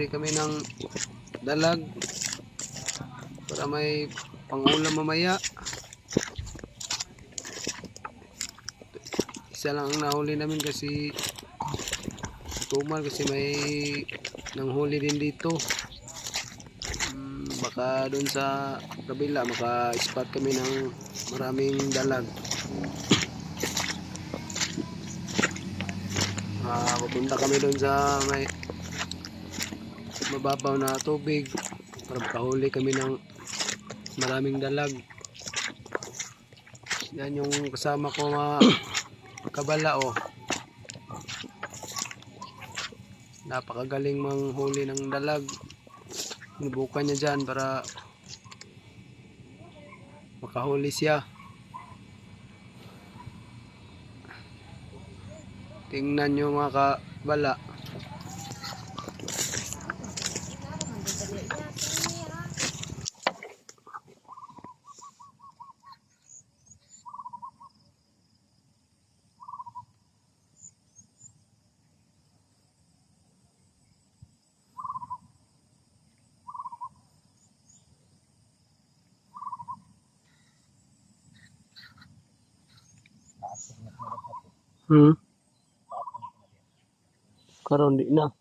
kami ng dalag para may pangulam mamaya. Isa lang ang nahuli namin kasi tumal, kasi may nanghuli din dito. Baka doon sa kabila maka-spot kami ng maraming dalag. Pupunta kami doon sa may mababaw na tubig para makahuli kami ng maraming dalag. Yan yung kasama ko mga kabala, oh. Napakagaling manghuli ng dalag. Sinubukan niya dyan para makahuli siya. Tingnan nyo mga kabala. Karon di na.